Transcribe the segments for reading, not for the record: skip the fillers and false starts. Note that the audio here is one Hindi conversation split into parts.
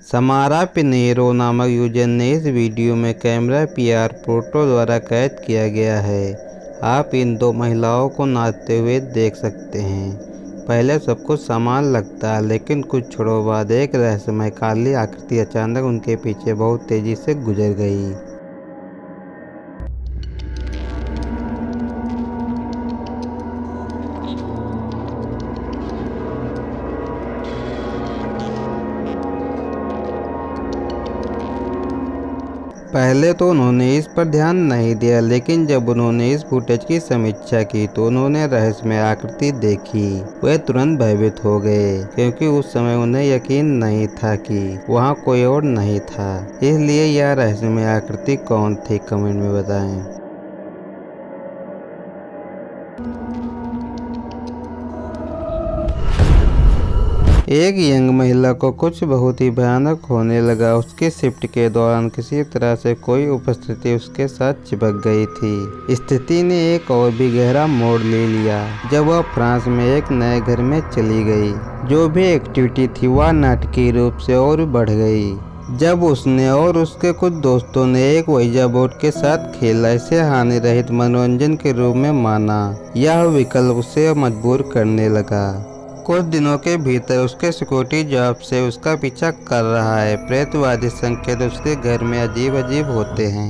समारा पिनेरो नामक यूजर ने इस वीडियो में कैमरा पीआर फोटो द्वारा कैद किया गया है। आप इन दो महिलाओं को नाचते हुए देख सकते हैं। पहले सब कुछ समान लगता है, लेकिन कुछ क्षणों बाद एक रहस्यमय काली आकृति अचानक उनके पीछे बहुत तेजी से गुजर गई। पहले तो उन्होंने इस पर ध्यान नहीं दिया, लेकिन जब उन्होंने इस फुटेज की समीक्षा की तो उन्होंने रहस्यमय आकृति देखी। वे तुरंत भयभीत हो गए, क्योंकि उस समय उन्हें यकीन नहीं था कि वहां कोई और नहीं था। इसलिए यह रहस्यमय आकृति कौन थी, कमेंट में बताएं। एक यंग महिला को कुछ बहुत ही भयानक होने लगा। उसके शिफ्ट के दौरान किसी तरह से कोई उपस्थिति उसके साथ चिपक गई थी। स्थिति ने एक और भी गहरा मोड़ ले लिया जब वह फ्रांस में एक नए घर में चली गई। जो भी एक्टिविटी थी वह नाटकीय रूप से और बढ़ गई जब उसने और उसके कुछ दोस्तों ने एक वोइजा बोर्ड के साथ खेला। इसे हानि रहित मनोरंजन के रूप में माना। यह विकल्प उसे मजबूर करने लगा। कुछ दिनों के भीतर उसके सिक्योरिटी जॉब से उसका पीछा कर रहा है। प्रेतवादी संकेत उसके घर में अजीब अजीब होते हैं।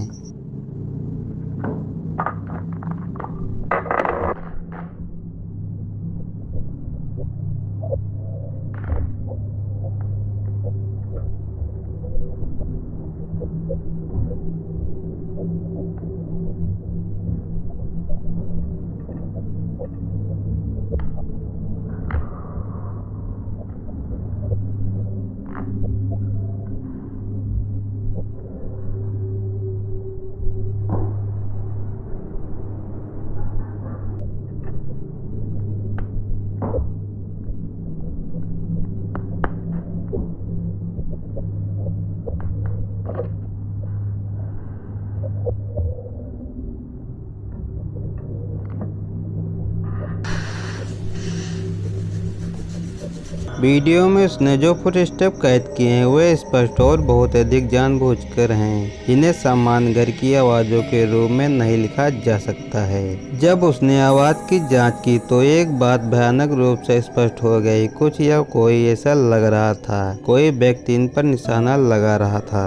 वीडियो में उसने जो फुट स्टेप कैद किए हैं वे स्पष्ट और बहुत अधिक जानबूझकर हैं। इन्हें सामान्य घर की आवाज़ों के रूप में नहीं लिखा जा सकता है। जब उसने आवाज़ की जांच की तो एक बात भयानक रूप से स्पष्ट हो गई। कुछ या कोई ऐसा लग रहा था, कोई व्यक्ति इन पर निशाना लगा रहा था।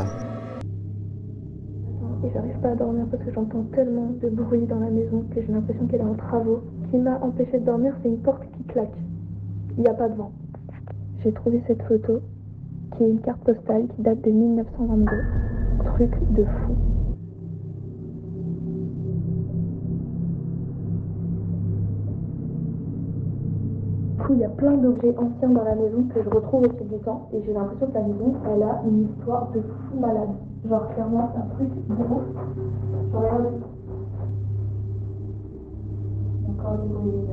Et j'arrive pas à dormir parce que j'entends tellement de bruit dans la maison que j'ai l'impression qu'elle est en travaux. Ce qui m'a empêché de dormir, c'est une porte qui claque. Il n'y a pas de vent. J'ai trouvé cette photo qui est une carte postale qui date de 1922. Truc de fou. Il y a plein d'objets anciens dans la maison que je retrouve au fil du temps et j'ai l'impression que la maison, elle a une histoire de fou malade. Genre clairement un truc gros. Regarde. Encore des bruits.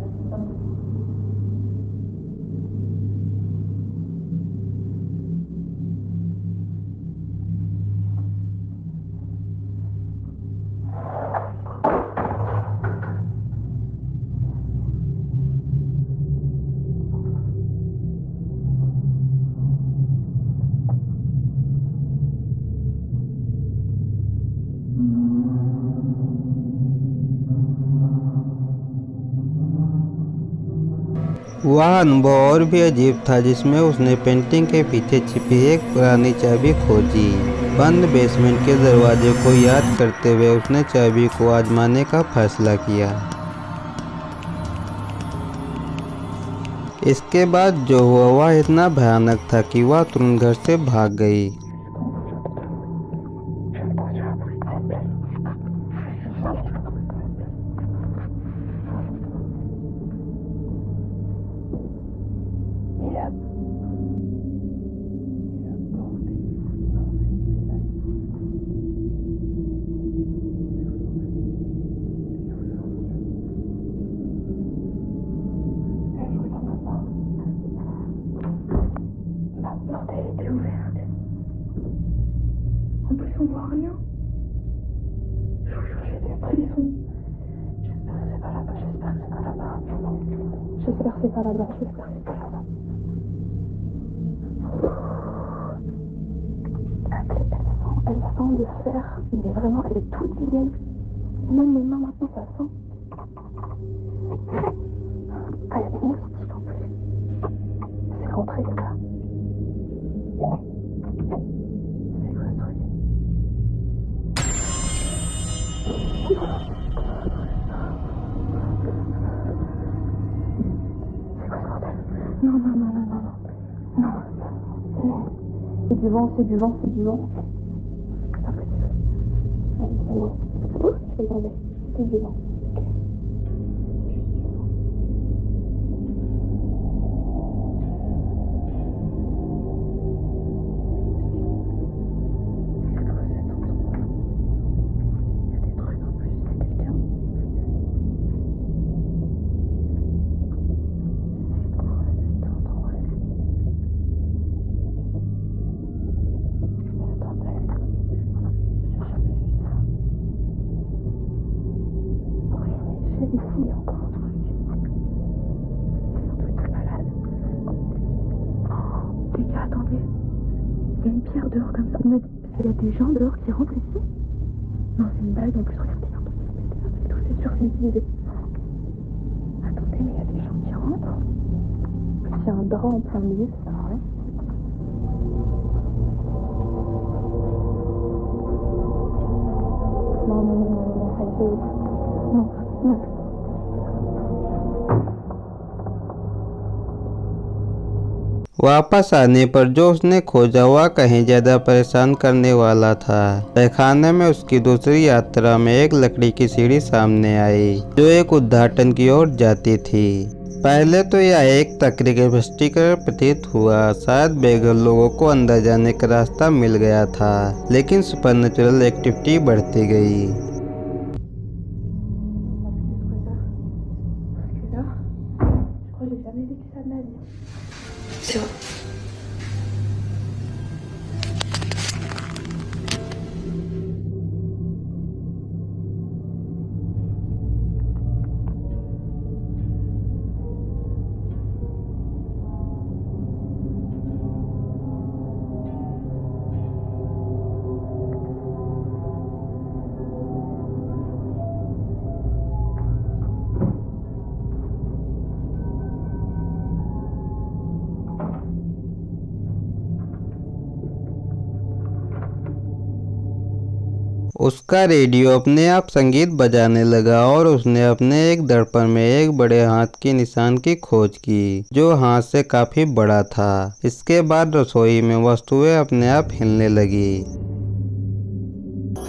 वह अनुभव और भी अजीब था, जिसमें उसने पेंटिंग के पीछे छिपी एक पुरानी चाबी खोजी। बंद बेसमेंट के दरवाजे को याद करते हुए उसने चाबी को आजमाने का फैसला किया। इसके बाद जो हुआ वह इतना भयानक था कि वह तुरंत घर से भाग गई। En plus, on voit rien. Je vous jure, j'ai des frissons. J'espère que c'est pas là-bas, j'espère que c'est pas là-bas. J'espère que c'est pas là-bas, j'espère que c'est pas là-bas. Elle sent le fer, mais vraiment, elle est toute vieille. Même mes mains maintenant, ça sent. Ah, il y a des moustiques en plus. C'est rentré là. C'est quoi ce truc? C'est quoi ce bordel? Non, non, non, non, non, non. Non. C'est du vent, c'est du vent, c'est du vent. C'est pas possible. Allez, allez. Oh, je vais tomber. C'est du vent. Ok. Ici, encore un truc. Surtout t'es malade. Oh, les gars, attendez. Il y a une pierre dehors comme ça. Il y a des gens dehors qui rentrent ici. Non, c'est une blague en plus. Regardez, non, c'est tout, c'est sûr, c'est une idée. Attendez, mais il y a des gens qui rentrent. Il y a un drap en plein milieu, ça sert à rien. Non, non, non, non, non, ça y est. Non, non. वापस आने पर जो उसने खोजा हुआ कहीं ज्यादा परेशान करने वाला था। तहखाने में उसकी दूसरी यात्रा में एक लकड़ी की सीढ़ी सामने आई जो एक उद्घाटन की ओर जाती थी। पहले तो यह एक तकरीर भ्रष्टीकरण प्रतीत हुआ, शायद बेघर लोगों को अंदर जाने का रास्ता मिल गया था, लेकिन सुपरनेचुरल एक्टिविटी बढ़ती गई। C'est vrai. उसका रेडियो अपने आप संगीत बजाने लगा और उसने अपने एक दर्पण में एक बड़े हाथ की निशान की खोज की जो हाथ से काफी बड़ा था। इसके बाद रसोई में वस्तुएं अपने आप हिलने लगी।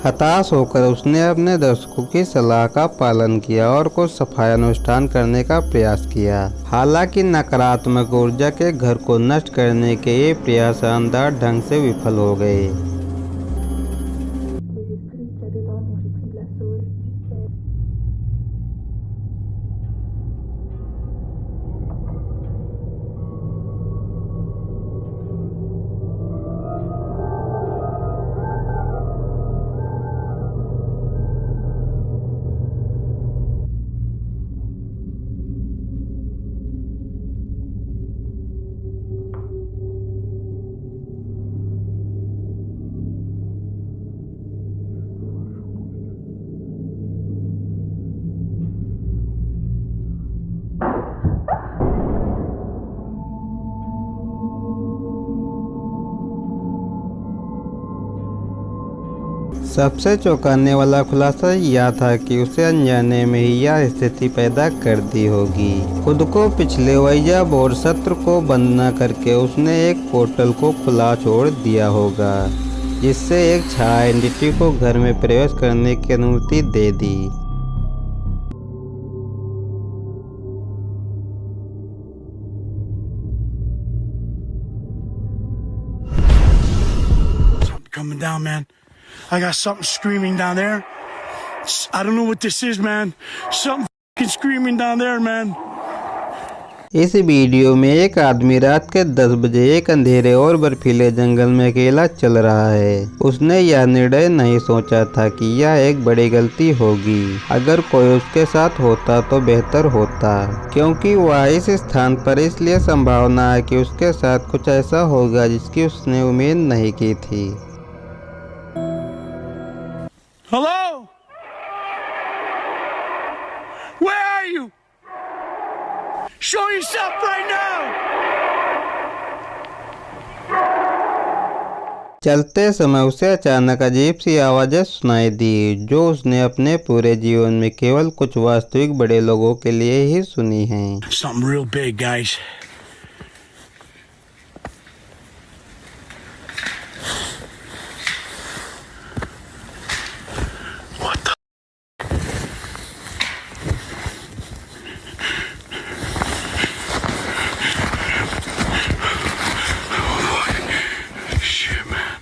हताश होकर उसने अपने दर्शकों की सलाह का पालन किया और कुछ सफाई अनुष्ठान करने का प्रयास किया। हालांकि नकारात्मक ऊर्जा के घर को नष्ट करने के ये प्रयास शानदार ढंग से विफल हो गए। सबसे चौंकाने वाला खुलासा यह था कि उसे अनजाने में ही यह स्थिति पैदा कर दी होगी। खुद को पिछले वैया बोर सत्र को बंद न करके उसने एक पोर्टल को खुला छोड़ दिया होगा, जिससे एक छाया एंटिटी को घर में प्रवेश करने की अनुमति दे दी। Coming down, man. I got something screaming down there. I don't know what this is, man. Something fucking screaming down there, man. इस वीडियो में एक आदमी रात के 10 बजे एक अंधेरे और बर्फीले जंगल में अकेला चल रहा है। उसने यह निर्णय नहीं सोचा था कि यह एक बड़ी गलती होगी। अगर कोई उसके साथ होता तो बेहतर होता, क्योंकि वह इस स्थान पर इसलिए संभावना है कि उसके साथ कुछ ऐसा होगा जिसकी उसने उम्मीद नहीं की थी। Where are you? Show yourself right now! चलते समय उसे अचानक अजीब सी आवाज़ें सुनाई दी जो उसने अपने पूरे जीवन में केवल कुछ वास्तविक बड़े लोगों के लिए ही सुनी हैं। Something real big, guys. What the? Shit, man.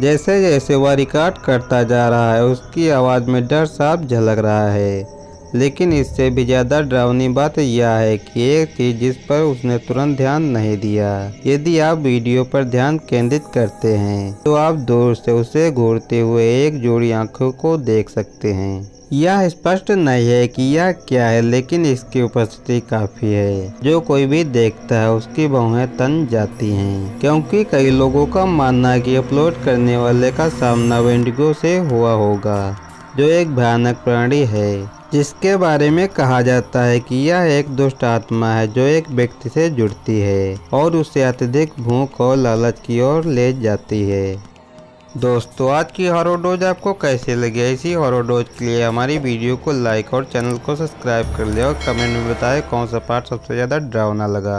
जैसे जैसे वह रिकॉर्ड करता जा रहा है उसकी आवाज़ में डर साफ झलक रहा है, लेकिन इससे भी ज़्यादा डरावनी बात यह है कि एक चीज़ जिस पर उसने तुरंत ध्यान नहीं दिया। यदि आप वीडियो पर ध्यान केंद्रित करते हैं तो आप दूर से उसे घूरते हुए एक जोड़ी आंखों को देख सकते हैं। यह स्पष्ट नहीं है कि यह क्या है, लेकिन इसकी उपस्थिति काफ़ी है। जो कोई भी देखता है उसकी भौहें तन जाती हैं, क्योंकि कई लोगों का मानना है कि अपलोड करने वाले का सामना वेंडिगो से हुआ होगा, जो एक भयानक प्राणी है जिसके बारे में कहा जाता है कि यह एक दुष्ट आत्मा है जो एक व्यक्ति से जुड़ती है और उसे अत्यधिक भूख और लालच की ओर ले जाती है। दोस्तों, आज की हॉरर डोज आपको कैसे लगी? इसी हॉरर डोज के लिए हमारी वीडियो को लाइक और चैनल को सब्सक्राइब कर ले और कमेंट में बताएं कौन सा पार्ट सबसे ज़्यादा डरावना लगा।